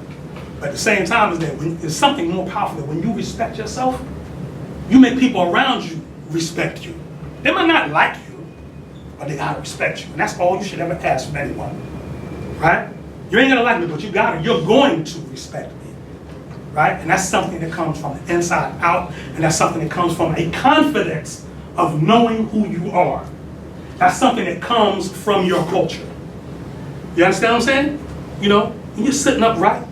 But at the same time, there's something more powerful that when you respect yourself, you make people around you respect you. They might not like you, but they gotta respect you. And that's all you should ever ask from anyone, right? You ain't gonna like me, but you're going to respect me, right? And that's something that comes from the inside out, and that's something that comes from a confidence of knowing who you are. That's something that comes from your culture. You understand what I'm saying? When you're sitting upright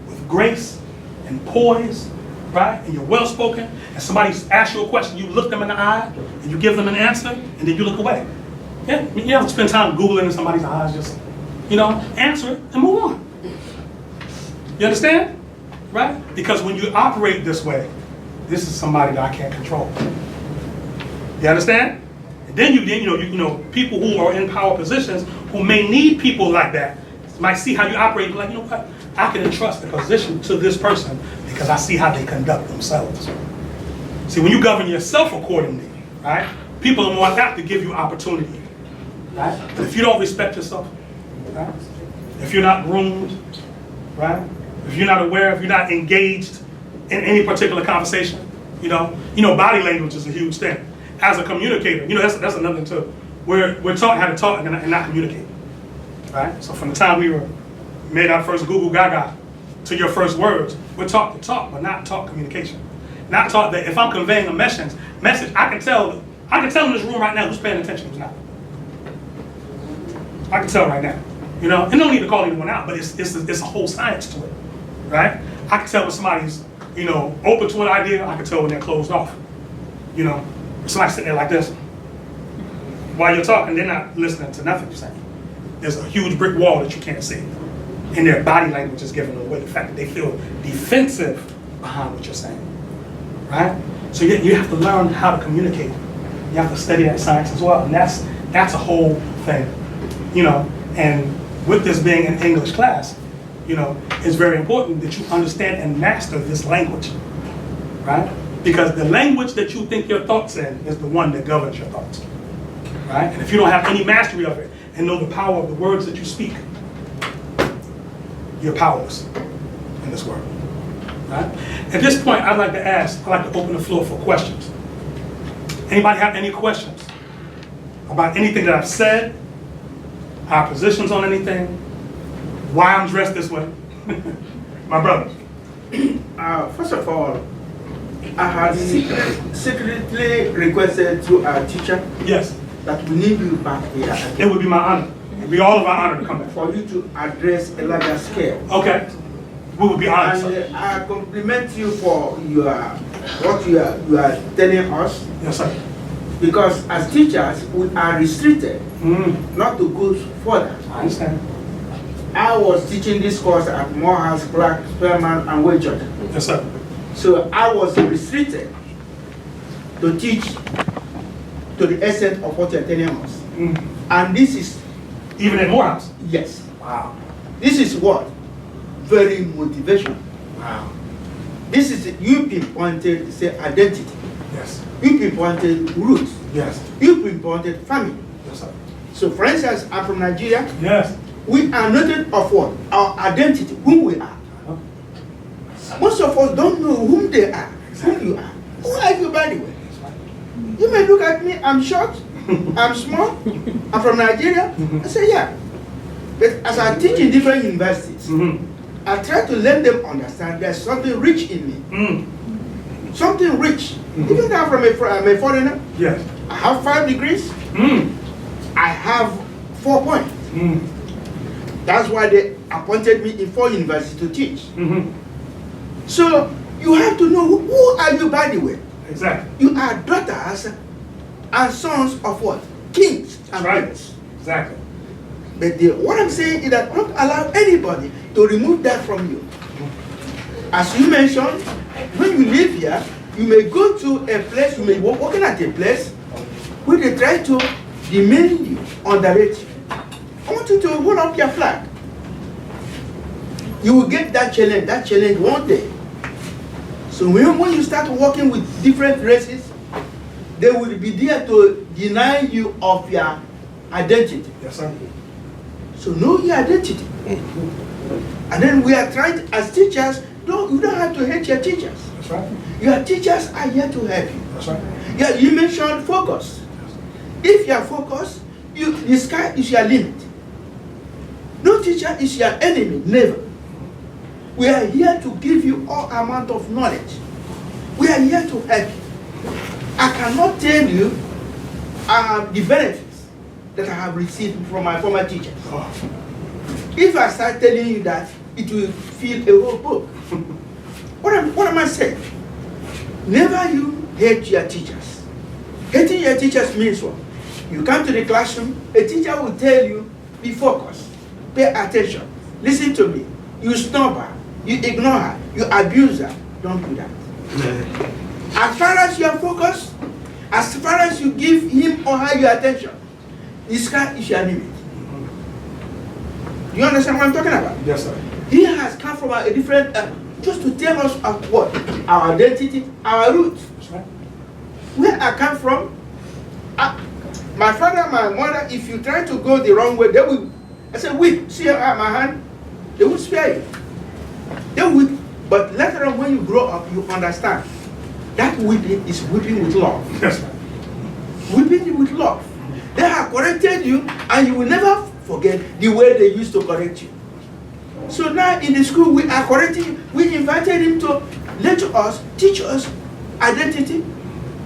with grace and poise, right? And you're well-spoken, and somebody asks you a question, you look them in the eye, and you give them an answer, and then you look away. Yeah, you have to spend time Googling in somebody's eyes, just, answer it and move on. You understand? Right? Because when you operate this way, this is somebody that I can't control. You understand? And then people who are in power positions who may need people like that might see how you operate and be like, what? I can entrust the position to this person because I see how they conduct themselves. See, when you govern yourself accordingly, right, people are more apt to give you opportunity, right? But if you don't respect yourself, right, if you're not groomed, right, if you're not aware, if you're not engaged in any particular conversation, body language is a huge thing. As a communicator, that's another thing too. We're taught how to talk and not communicate, right? So from the time we made our first Google Gaga to your first words, we're taught to talk, but not taught communication. Not taught that if I'm conveying a message, I can tell I can tell in this room right now who's paying attention, who's not. I can tell right now. You know, and no need to call anyone out, but it's a whole science to it, right? I can tell when somebody's, you know, open to an idea. I can tell when they're closed off. You know, somebody's sitting there like this. While you're talking, they're not listening to nothing you're saying. There's a huge brick wall that you can't see. And their body language is giving away the fact that they feel defensive behind what you're saying, right? So you have to learn how to communicate. You have to study that science as well, and that's a whole thing, you know. And with this being an English class, you know, it's very important that you understand and master this language, right? Because the language that you think your thoughts in is the one that governs your thoughts, right? And if you don't have any mastery of it and know the power of the words that you speak, you're powerless in this world, right? At this point, I'd like to open the floor for questions. Anybody have any questions about anything that I've said, our positions on anything, why I'm dressed this way? My brother. First of all, I had secretly requested to our teacher Yes, that we need you back here it would be my honor. It would be all of our honor to come back. for you to address a larger scale. Okay, we would be honored, sir. And I compliment you for what you are telling us, Yes, sir. because as teachers we are restricted not to go further. I understand. I was teaching this course at Morehouse, Clark, Spellman, and Waychurch. Yes, sir. So I was restricted to teach to the extent of what you're telling us. And this is, Even at Morehouse? yes, Wow. this is what? Very motivational. Wow. This is, you pinpointed, say, identity. Yes. You pinpointed roots. Yes. You pinpointed family. Yes, sir. So for instance, I'm from Nigeria. Yes. We are noted of what? Our identity, who we are. Most of us don't know whom they are, who you are. Who are you, by the way? You may look at me, I'm short, I'm small, I'm from Nigeria. I say, yeah. But as I teach in different universities, I try to let them understand there's something rich in me. Something rich. Even though I'm a foreigner, Yes. I have 5 degrees, I have 4 points. That's why they appointed me in 4 universities to teach. So you have to know who are you, by the way. Exactly. You are daughters and sons of what? Kings and That's right. queens. Exactly. But what I'm saying is that don't allow anybody to remove that from you. As you mentioned, when you live here, you may go to a place, you may be working at a place where they try to demean you, underrate you. I want you to hold up your flag. You will get that challenge one day. So when you start working with different races, they will be there to deny you of your identity. Yes, sir. So know your identity. And then we are trying to, as teachers, you don't have to hate your teachers. That's right. Your teachers are here to help you. That's right. Yeah, you mentioned focus. If you are focused, the sky is your limit. No teacher is your enemy, never. We are here to give you all amount of knowledge. We are here to help you. I cannot tell you the benefits that I have received from my former teachers. If I start telling you that, it will fill a whole book. What am I saying? Never you hate your teachers. Hating your teachers means what? You come to the classroom, a teacher will tell you, be focused, pay attention, listen to me. You snub her, you ignore her, you abuse her. Don't do that. As far as you are focused, as far as you give him or her your attention, this guy is your limit. You understand what I'm talking about? Yes, sir. He has come from a different, just to tell us what? Our identity, our roots. That's right. Where I come from, my father, my mother, if you try to go the wrong way, they will, I said, whip, see my hand? They will spare you. They will whip. But later on, when you grow up, you understand. That whipping is whipping with love. Yes, sir. Whipping with love. They have corrected you, and you will never forget the way they used to correct you. So now in the school, we are correcting you. We invited him to lecture us, teach us identity,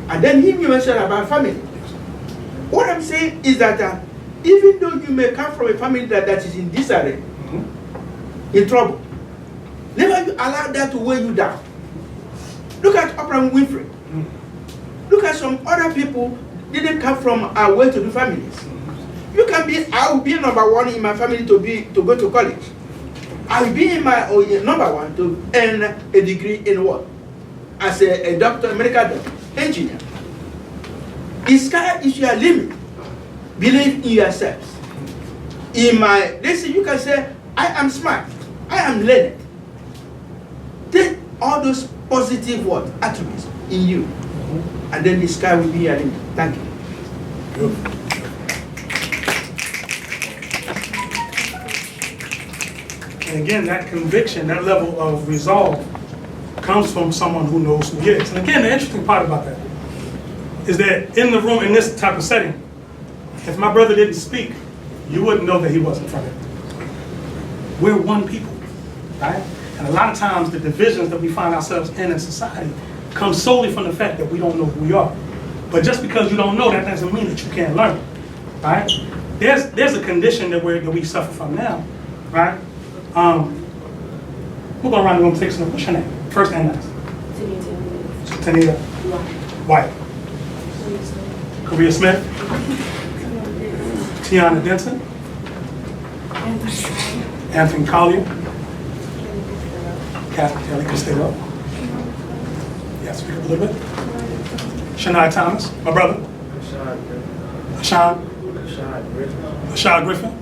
and then he mentioned about family. What I'm saying is that even though you may come from a family that is in disarray, in trouble, never you allow that to weigh you down. Look at Oprah Winfrey. Look at some other people didn't come from well-to-do families. You can be, I will be number one in my family to go to college. I will be in my number one to earn a degree in what? As a doctor, medical doctor, engineer. The sky is your limit. Believe in yourselves. Listen, you can say, I am smart, I am learned. Take all those positive attributes in you, and then the sky will be your limit. Thank you. Beautiful. And again, that conviction, that level of resolve comes from someone who knows who he is. And again, the interesting part about that is that in the room, in this type of setting, if my brother didn't speak, you wouldn't know that he wasn't from it. We're one people, right? And a lot of times the divisions that we find ourselves in society come solely from the fact that we don't know who we are. But just because you don't know, that doesn't mean that you can't learn, right? There's a condition that we suffer from now, right? We'll go around the room and take some. What's your name? First and last. Tania. White. Korea Smith. Tiana Denson. Anthony Collier. Catherine Kelly Costello. Yeah, speak up a little bit. Shania Thomas, my brother. Ashad Griffin.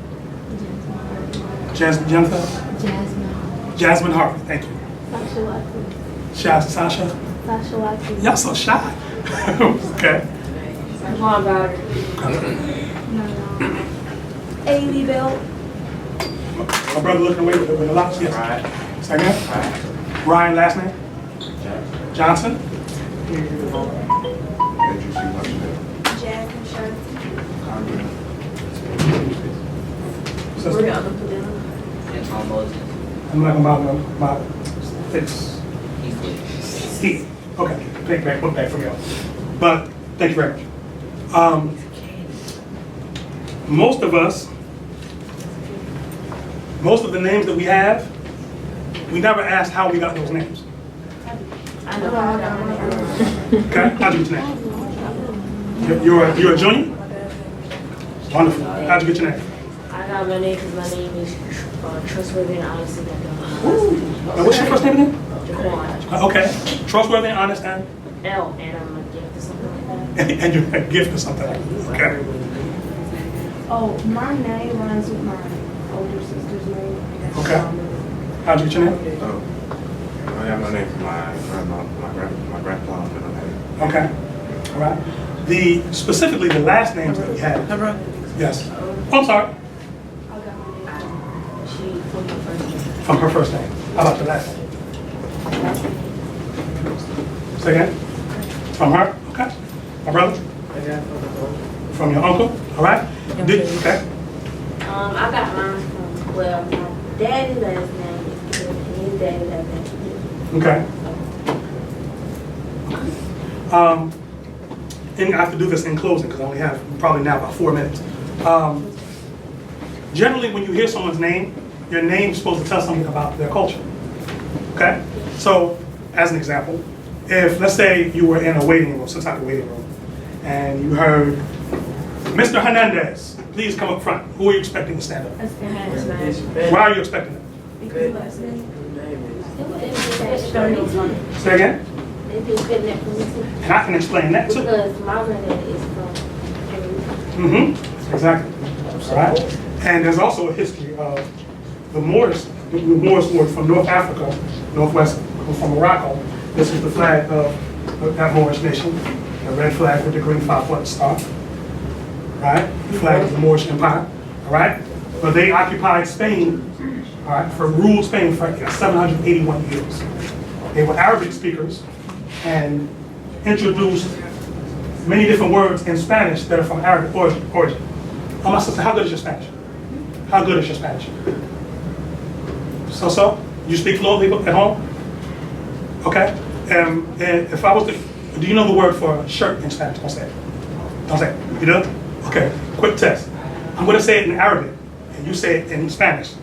Jennifer. Jasmine Harvey, thank you. Sasha. Y'all so shy. Okay. Come on, Valerie. Amy Bell. My brother looking away with the locks, yes. Right. Second. Ryan, last name? Johnson. I'm not about fix. Heath. Okay, put back from y'all. But thank you very much. Most of us, most of the names that we have, we never asked how we got those names. I know how I got my name. Okay, how'd you get your name? You're a junior? Wonderful. How'd you get your name? I got my name because my name is trustworthy and honest. What's your first name again? Jaquan. Okay. Trustworthy and honest and? L, and I'm a gift or something like that. And you're a gift or something like that. Okay. Oh, my name runs with my older sister's name. Okay. How'd you get your name? I got my name from my grandpa's middle name. Okay. All right. Specifically the last names that we had. Yes. Oh, I'm sorry. I got my name From her first name. From her first name. How about the last name? Say again? From her? Okay. My brother? From your uncle? All right. Okay. I got mine from, well, my daddy's last name is Gill, and his daddy last name is Gill. Okay. And I have to do this in closing because I only have probably now about 4 minutes. Generally, when you hear someone's name, your name is supposed to tell something about their culture. Okay? So, as an example, if let's say you were in a waiting room, some type of waiting room, and you heard, Mr. Hernandez, please come up front. Who are you expecting to stand up? Why are you expecting them? Say again? And I can explain that too. Because my granddad is from Mm-hmm. Exactly. All right. And there's also a history of the Moors. The Moors were from North Africa, Northwest, from Morocco. This is the flag of that Moorish nation. The red flag with the green 5-foot star. Right? The flag of the Moorish Empire. All right. But they occupied Spain. All right. Ruled Spain for 781 years. They were Arabic speakers and introduced many different words in Spanish that are from Arabic origin. Oh, my sister, how good is your Spanish? How good is your Spanish? So? You speak fluently at home? Okay. And if I was to, do you know the word for shirt in Spanish? Don't say it. Don't say it. You do? Okay, quick test. I'm gonna say it in Arabic, and you say it in Spanish.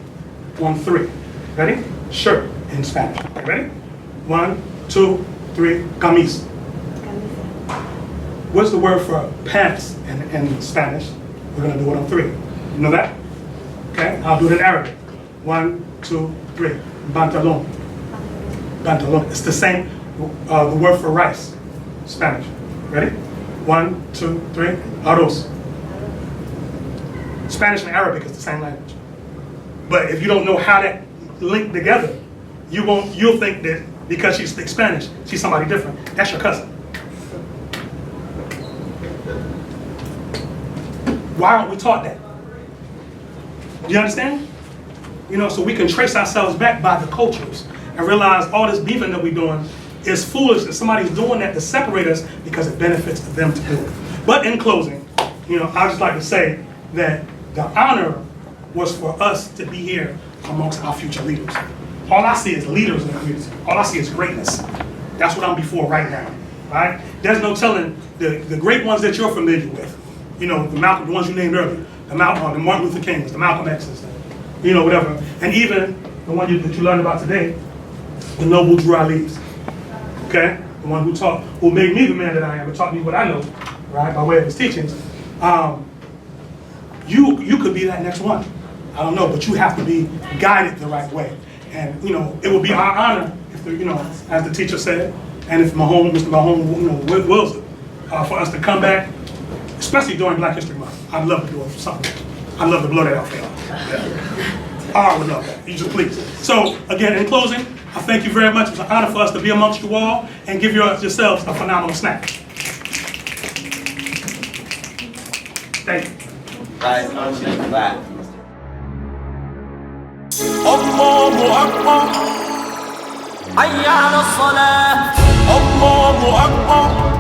1, 3. Ready? Shirt in Spanish. Okay, ready? 1, 2, 3. Camis. What's the word for pants in Spanish? We're gonna do it on 3. You know that? Okay, I'll do it in Arabic. 1, 2, 3. Pantalon. Pantalon. It's the same, the word for rice, Spanish. Ready? 1, 2, 3. Arroz. Spanish and Arabic is the same language. But if you don't know how that link together, you'll think that because she speaks Spanish, she's somebody different. That's your cousin. Why aren't we taught that? Do you understand? You know, so we can trace ourselves back by the cultures and realize all this beefing that we're doing is foolish that somebody's doing that to separate us because it benefits them to do it. But in closing, you know, I'd just like to say that the honor was for us to be here amongst our future leaders. All I see is leaders in the community. All I see is greatness. That's what I'm before right now, right? There's no telling the great ones that you're familiar with. You know, the ones you named earlier, the Martin Luther Kings, the Malcolm X's, you know, whatever. And even the one that you learned about today, the noble Drew Ali's, okay? The one who made me the man that I am and taught me what I know, right, by way of his teachings. You could be that next one. I don't know, but you have to be guided the right way. And, you know, it would be our honor if, you know, as the teacher said, and if Mr. Mahone, you know, wills it, for us to come back, especially during Black History Month. I'd love to do something. I'd love to blow that out for y'all. Yeah. I would love that. You just please. So, again, in closing, I thank you very much. It's an honor for us to be amongst you all and give yourselves a phenomenal snack. Thank you. الله أكبر حي على الصلاة الله أكبر